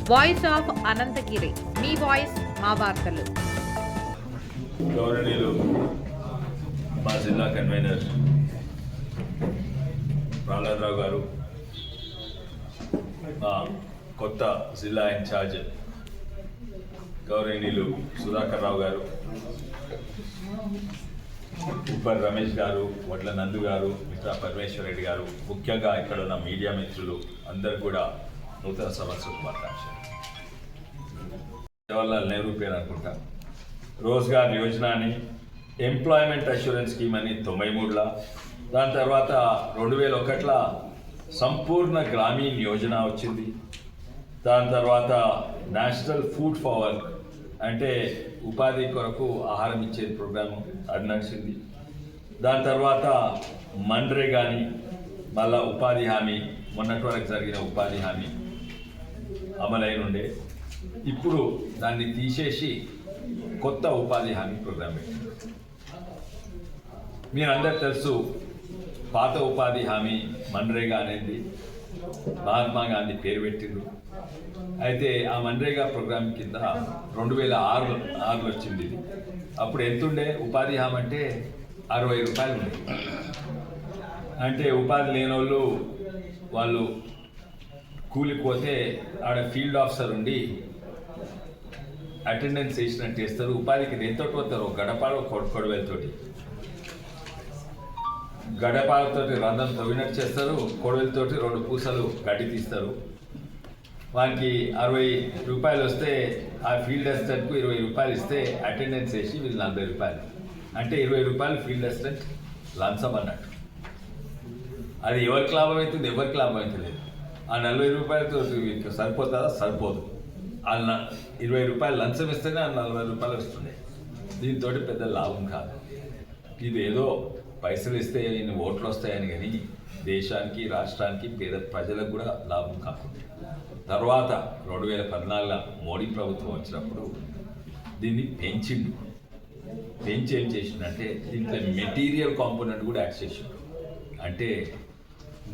Voice of Ananthagiri, మీ voice మా వార్తలు. గౌరవనీయులు మా జిల్లా కన్వీనర్ ప్రహ్లాదరావు గారు, మా కొత్త జిల్లా ఇన్ఛార్జ్ గౌరవనీయులు సుధాకర్ రావు గారు, ఉప్పర్ రమేష్ గారు, వడ్ల నందు గారు, మిత్ర పరమేశ్వర రెడ్డి గారు, ముఖ్యంగా ఇక్కడ ఉన్న మీడియా మిత్రులు అందరూ కూడా నూతన సంవత్సర శుభాకాంక్షలు. జవహర్లాల్ నెహ్రూ పేరు అనుకుంటా. రోజ్గార్ యోజన అని, ఎంప్లాయ్మెంట్ అష్యూరెన్స్ స్కీమ్ అని 93లా, దాని తర్వాత 2001లా సంపూర్ణ గ్రామీణ యోజన వచ్చింది. దాని తర్వాత నేషనల్ ఫుడ్ ఫర్ వర్క్ అంటే ఉపాధి కొరకు ఆహారం ఇచ్చే ప్రోగ్రాము అది నడిచింది. దాని తర్వాత మన్రేగాని, మళ్ళా ఉపాధి హామీ, మొన్నటి వరకు జరిగిన ఉపాధి హామీ అమలైనుండే. ఇప్పుడు దాన్ని తీసేసి కొత్త ఉపాధి హామీ ప్రోగ్రాం పెట్టారు. మీరందరూ తెలుసు, పాత ఉపాధి హామీ మన్రేగా అనేది మహాత్మా గాంధీ పేరు పెట్టిండు. అయితే ఆ మన్రేగా ప్రోగ్రాం కింద 2006లో వచ్చింది ఇది. అప్పుడు ఎంతుండే ఉపాధి హామీ అంటే 60 రూపాయలు ఉండే. అంటే ఉపాధి లేని వాళ్ళు కూలిపోతే ఆడ ఫీల్డ్ ఆఫీసర్ ఉండి అటెండెన్స్ వేసినట్టు చేస్తారు. ఉపాధికి ఎంతో పోతారు, గడపాలు కొడవలతోటి, గడపాలతోటి రంధ్రం తవ్వినట్టు చేస్తారు, కొడవలతోటి 2 పూసలు గడ్డి తీస్తారు. వానికి 60 రూపాయలు వస్తే ఆ ఫీల్డ్ అసిస్టెంట్కు 20 రూపాయలు ఇస్తే అటెండెన్స్ వేసి వీళ్ళు 40 రూపాయలు, అంటే 20 రూపాయలు ఫీల్డ్ అసిస్టెంట్ లంచం అన్నట్టు. అది ఎవరికి లాభం అవుతుంది? ఎవరికి లాభం అవుతుంది? ఆ 40 రూపాయలతో సరిపోతుందా? సరిపోదు. ఆ 20 రూపాయలు లంచం ఇస్తేనే ఆ 40 రూపాయలు వస్తుంది. దీంతో పెద్ద లాభం కాదు. ఇది ఏదో పైసలు ఇస్తే ఇన్ని ఓట్లు వస్తాయని, కానీ దేశానికి, రాష్ట్రానికి, పేద ప్రజలకు కూడా లాభం కాకుండా. తర్వాత 2014లో మోడీ ప్రభుత్వం వచ్చినప్పుడు దీన్ని పెంచిండు. పెంచి ఏం చేసిండంటే దీంట్లో మెటీరియల్ కాంపోనెంట్ కూడా యాడ్ చేసిండు. అంటే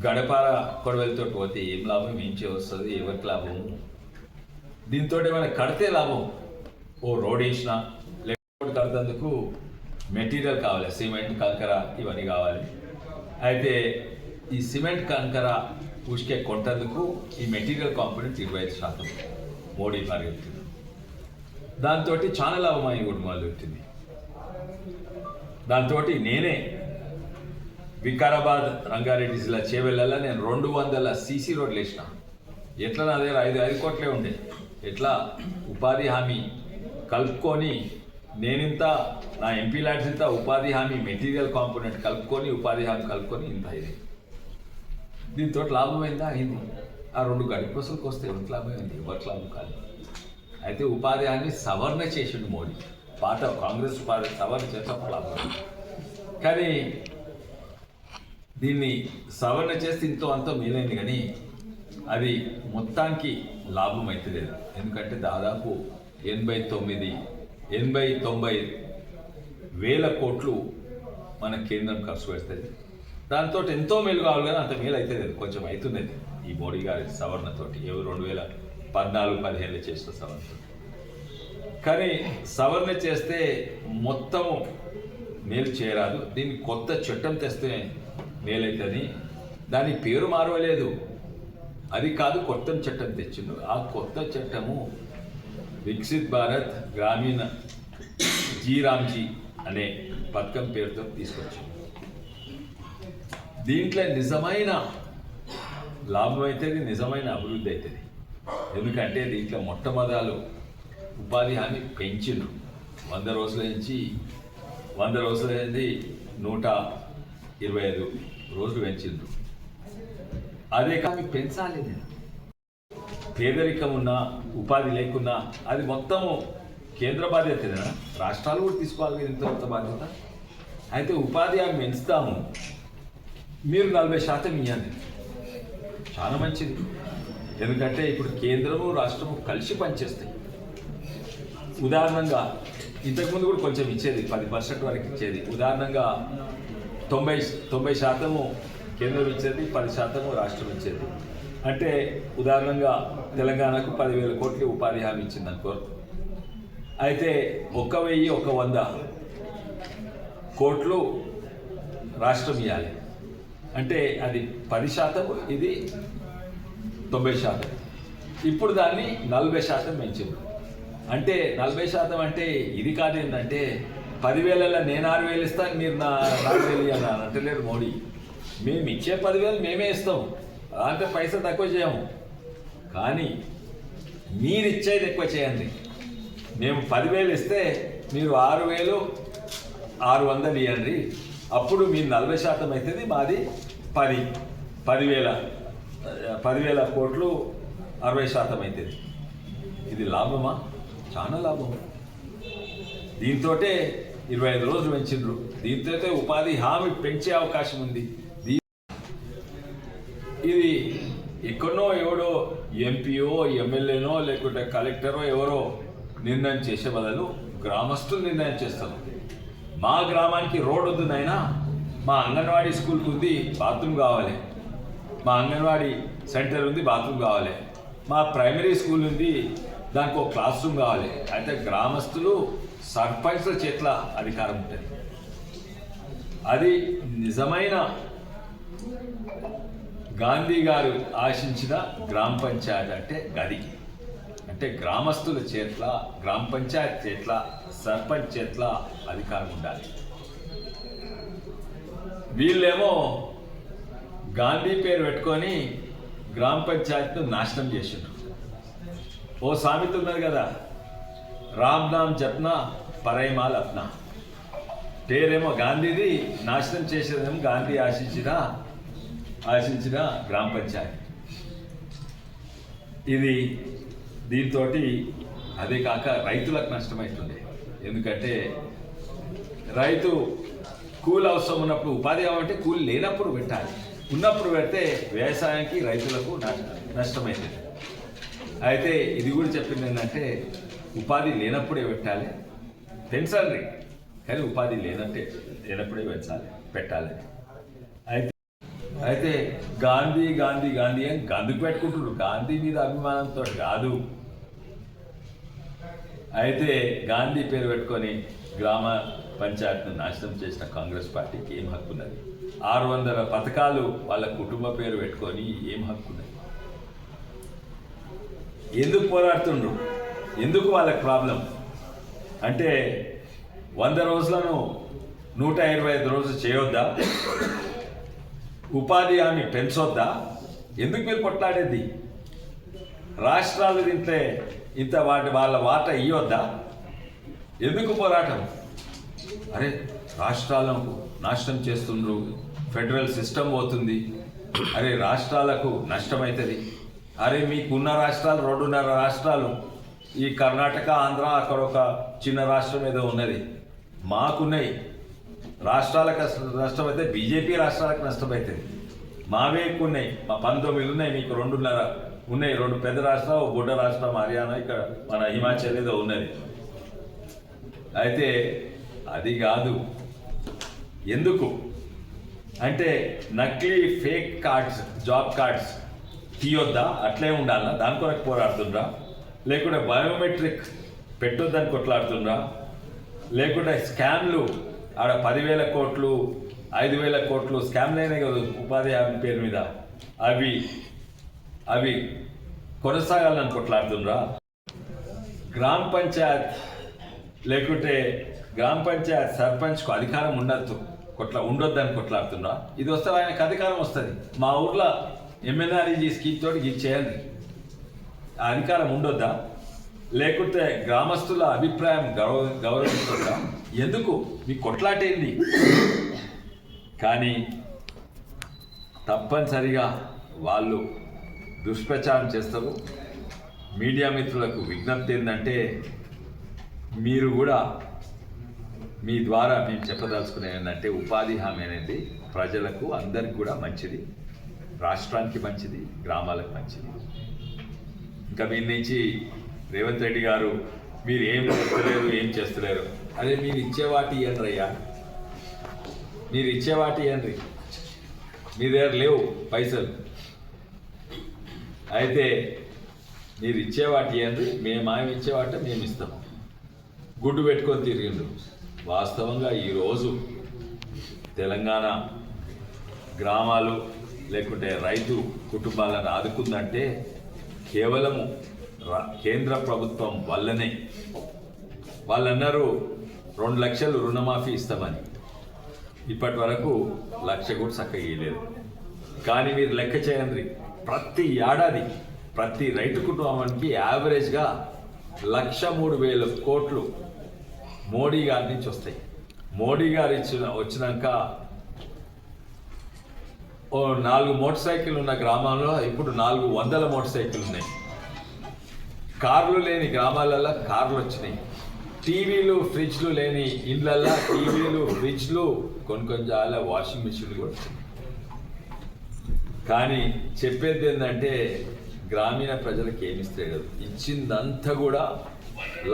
గడపార కొడవలతో పోతే ఏం లాభం, ఏం వస్తుంది, ఎవరికి లాభం? దీంతో ఏమైనా కడితే లాభం. ఓ రోడ్ వేసినా లేకపోతే కడతందుకు మెటీరియల్ కావాలి, సిమెంట్, కంకర ఇవన్నీ కావాలి. అయితే ఈ సిమెంట్, కంకర, ఉష్కే కొంటందుకు ఈ మెటీరియల్ కాంపోనెంట్ 25% మోడీ గారు పెట్టింది. దాంతో చాలా లాభమయ్యి కూడా మొదలు పెట్టింది. దాంతో నేనే వికారాబాద్, రంగారెడ్డి జిల్లా చేవెళ్ళ నేను 200 సీసీ రోడ్లు వేసిన. ఎట్లా నా దగ్గర 5 కోట్లే ఉండే. ఎట్లా ఉపాధి హామీ కలుపుకొని నేనింత, నా ఎంపీ ల్యాడ్స్ ఇంత, ఉపాధి హామీ మెటీరియల్ కాంపోనెంట్ కలుపుకొని, ఉపాధి హామీ కలుపుకొని ఇంత అయింది. దీంతో లాభమైందా? అయింది. ఆ 2 గడిపోసలకు వస్తే ఎవరికి లాభమైంది? ఎవరికి లాభం కాదు. అయితే ఉపాధి హామీ సవరణ చేసిండు మోడీ. పాత కాంగ్రెస్ ఉపాధి సవరణ చేసినప్పుడు లాభం. కానీ దీన్ని సవరణ చేస్తే ఇంతో అంతో మేలైంది, కానీ అది మొత్తానికి లాభం అయితే లేదు. ఎందుకంటే దాదాపు 80-90 వేల కోట్లు మన కేంద్రం ఖర్చు పెడుతుంది. దాంతో ఎంతో మేలు కావాలి, కానీ అంత మేలు అయితే లేదు. కొంచెం అవుతున్నది ఈ మోడీ గారి సవరణతోటి, 2014-15 చేసిన సవరణతో. కానీ సవరణ చేస్తే మొత్తము మేలు చేయరాదు. దీన్ని కొత్త చట్టం తెస్తే మేలైతుంది. దాని పేరు మారవలేదు, అది కాదు, కొత్త చట్టం తెచ్చిండు. ఆ కొత్త చట్టము వికసిత్ భారత్ గ్రామీణ జీరామ్జీ అనే పథకం పేరుతో తీసుకొచ్చింది. దీంట్లో నిజమైన లాభం అవుతుంది, నిజమైన అభివృద్ధి అవుతుంది. ఎందుకంటే దీంట్లో మొట్టమొదలు ఉపాధి హామీ పెంచిండ్రు. 100 రోజుల నుంచి 125 రోజులు పెంచిండ్రు. అదే కానీ పెంచాలి. నేను పేదరికం ఉన్నా, ఉపాధి లేకున్నా అది మొత్తము కేంద్ర బాధ్యతేనా? రాష్ట్రాలు కూడా తీసుకోవాలి ఇంత బాధ్యత. అయితే ఉపాధి హామీ పెంచుతాము, మీరు 40% ఇవ్వండి, చాలా మంచిది. ఎందుకంటే ఇప్పుడు కేంద్రము, రాష్ట్రము కలిసి పనిచేస్తాయి. ఉదాహరణంగా ఇంతకుముందు కూడా కొంచెం ఇచ్చేది, 10% వరకు ఇచ్చేది. ఉదాహరణంగా 90% కేంద్రం ఇచ్చేది, 10% రాష్ట్రం ఇచ్చేది. అంటే ఉదాహరణంగా తెలంగాణకు 10,000 కోట్లు ఉపాధి హామీ ఇచ్చిందనుకో, అయితే 1,100 కోట్లు రాష్ట్రం ఇవ్వాలి. అంటే అది 10%, ఇది 90%. ఇప్పుడు దాన్ని 40% పెంచింది. అంటే 40% అంటే ఇది కాదు, ఏంటంటే 10,000 నేను 6,000 ఇస్తాను, మీరు 4,000 అన్నారు అంటే లేరు మోడీ. మేము ఇచ్చే 10,000 మేమే ఇస్తాం, అంటే పైసా తక్కువ చేయము, కానీ మీరు ఇచ్చేది ఎక్కువ చేయండి. మేము 10,000 ఇస్తే మీరు 6,600 ఇవ్వండి, అప్పుడు మీరు 40% అవుతుంది, మాది 10,000 కోట్లు 60% అవుతుంది. ఇది లాభమా? చాలా లాభం. దీంతో 25 రోజులు పెంచిండ్రు. దీంతో ఉపాధి హామీ పెంచే అవకాశం ఉంది. ఇది ఎక్కడో ఎవడో ఎంపీఓ, ఎమ్మెల్యేనో లేకుంటే కలెక్టరో ఎవరో నిర్ణయం చేసే బదులు గ్రామస్తులు నిర్ణయం చేస్తారు. మా గ్రామానికి రోడ్ వద్దు నాయనా, మా అంగన్వాడీ స్కూల్కి ఉంది, బాత్రూమ్ కావాలి, మా అంగన్వాడీ సెంటర్ ఉంది, బాత్రూమ్ కావాలి, మా ప్రైమరీ స్కూల్ ఉంది, దానికి ఒక క్లాస్ రూమ్ కావాలి. అయితే గ్రామస్తులు సర్పంచ్ల చేతిల అధికారం ఉంటుంది. అది నిజమైన గాంధీ గారు ఆశించిన గ్రామ పంచాయతీ అంటే గది. అంటే గ్రామస్తుల చేట్ల, గ్రామ పంచాయతీ చేట్ల, సర్పంచ్ చేట్ల అధికారం ఉండాలి. వీళ్ళేమో గాంధీ పేరు పెట్టుకొని గ్రామ పంచాయతీను నాశనం చేసిండ్రు. ఓ సామెత ఉన్నది కదా, రామ్ నామ్ జప్నా పరైమాల్ అప్నా. పేరేమో గాంధీది, నాశనం చేసేదేమో గాంధీ ఆశించిన గ్రామ పంచాయతీ. ఇది దీంతో అదే కాక రైతులకు నష్టమవుతుంది. ఎందుకంటే రైతు కూలి అవసరం ఉన్నప్పుడు ఉపాధి కావాలంటే కూలి లేనప్పుడు పెట్టాలి, ఉన్నప్పుడు పెడితే వ్యవసాయానికి రైతులకు నష్టమవుతుంది. అయితే ఇది కూడా చెప్పింది ఏంటంటే ఉపాధి లేనప్పుడే పెట్టాలి, పెంచాలి, కానీ ఉపాధి లేనప్పుడే పెట్టాలి. అయితే గాంధీ గాంధీ గాంధీ అని గందుకు పెట్టుకుంటున్నారు, గాంధీ మీద అభిమానంతో కాదు. అయితే గాంధీ పేరు పెట్టుకొని గ్రామ పంచాయతీని నాశనం చేసిన కాంగ్రెస్ పార్టీకి ఏం హక్కు ఉన్నది? 600 పథకాలు వాళ్ళ కుటుంబ పేరు పెట్టుకొని ఏం హక్కు ఉన్నది? ఎందుకు పోరాడుతుండ్రు? ఎందుకు వాళ్ళకి ప్రాబ్లం? అంటే 100 రోజులను 125 రోజులు చేయొద్దా? ఉపాధి హామీ పెంచొద్దా? ఎందుకు మీరు కొట్లాడేది? రాష్ట్రాలు తింటే ఇంత వాళ్ళ వాటా ఇవ్వద్దా? ఎందుకు పోరాటం? అరే రాష్ట్రాలను నాశనం చేస్తుండ్రు, ఫెడరల్ సిస్టమ్ పోతుంది, అరే రాష్ట్రాలకు నష్టమవుతుంది. అరే మీకున్న రాష్ట్రాలు 2.5 రాష్ట్రాలు, ఈ కర్ణాటక, ఆంధ్ర, అక్కడ ఒక చిన్న రాష్ట్రం ఏదో ఉన్నది, మాకున్నాయి. రాష్ట్రాలకు నష్టమైతే బీజేపీ రాష్ట్రాలకు నష్టమవుతుంది. మావే ఎక్కువ ఉన్నాయి, మా 19 ఉన్నాయి, మీకు 2.5 ఉన్నాయి. 2 పెద్ద రాష్ట్రాలు, బుడ్డ రాష్ట్రం హర్యానా, ఇక్కడ మన హిమాచల్ ఏదో ఉన్నది. అయితే అది కాదు. ఎందుకు అంటే నకిలీ ఫేక్ కార్డ్స్, జాబ్ కార్డ్స్ తీయొద్దా? అట్లే ఉండాలా? దాని కొరకు పోరాడుతుండ్రా? లేకుంటే బయోమెట్రిక్ పెట్టొద్దని కొట్లాడుతుండ్రా? లేకుంటే స్కామ్లు ఆడ 10,000 కోట్లు 5,000 కోట్లు స్కామ్లు అయినాయి కదా ఉపాధి హామీ పేరు మీద, అవి కొనసాగాలని కొట్లాడుతుండ్రా? గ్రామ పంచాయత్ లేకుంటే గ్రామ పంచాయత్ సర్పంచ్కు అధికారం ఉండొద్దని కొట్లాడుతుండ్రా? ఇది వస్తే ఆయనకు అధికారం వస్తుంది. మా ఊర్లో MNREG స్కీమ్ తోటి ఇది చేయండి, ఆ అధికారం ఉండొద్దా? లేకుంటే గ్రామస్తుల అభిప్రాయం గౌరవిస్తుందా? ఎందుకు మీ కొట్లాటేంది? కానీ తప్పనిసరిగా వాళ్ళు దుష్ప్రచారం చేస్తారు. మీడియా మిత్రులకు విజ్ఞప్తి ఏంటంటే మీరు కూడా మీ ద్వారా మేము చెప్పదలుచుకునేది ఏంటంటే ఉపాధి హామీ అనేది ప్రజలకు అందరికి కూడా మంచిది, రాష్ట్రానికి మంచిది, గ్రామాలకు మంచిది. ఇంకా మీ నుంచి రేవంత్ రెడ్డి గారు మీరు ఏం చేస్తలేరు. అదే మీరు ఇచ్చేవాటి ఇవ్వండి అయ్యా, మీరు ఇచ్చేవాటి ఇవ్వండి. మీ దగ్గర లేవు పైసలు, అయితే మీరు ఇచ్చేవాటి ఏంది, మేము ఇచ్చేవాట మేము ఇస్తాం. గుడ్డు పెట్టుకొని తిరిగిండు. వాస్తవంగా ఈరోజు తెలంగాణ గ్రామాలు లేకుంటే రైతు కుటుంబాలను ఆదుకుందంటే కేవలము కేంద్ర ప్రభుత్వం వల్లనే. వాళ్ళు అన్నారు 2 లక్షలు రుణమాఫీ ఇస్తామని, ఇప్పటి వరకు 1 లక్ష కూడా చక్కగా ఇవ్వలేదు. కానీ మీరు లెక్క చేయండి, ప్రతి ఏడాది ప్రతి రైతు కుటుంబానికి యావరేజ్గా 1,03,000 కోట్లు మోడీ గారి నుంచి వస్తాయి. మోడీ గారు వచ్చినాక 4 మోటార్ సైకిల్ ఉన్న గ్రామాల్లో ఇప్పుడు 400 మోటార్ సైకిల్ ఉన్నాయి. కార్లు లేని గ్రామాలల్లో కార్లు వచ్చినాయి. టీవీలు ఫ్రిడ్జ్లు లేని ఇండ్లల్లో టీవీలు ఫ్రిడ్జ్లు కొన్ని చాలా వాషింగ్ మిషన్లు కూడా వచ్చినాయి. కానీ చెప్పేది ఏంటంటే గ్రామీణ ప్రజలకు ఏమిస్తే కదా, ఇచ్చిందంతా కూడా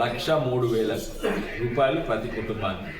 1,03,000 రూపాయలు ప్రతి కుటుంబానికి.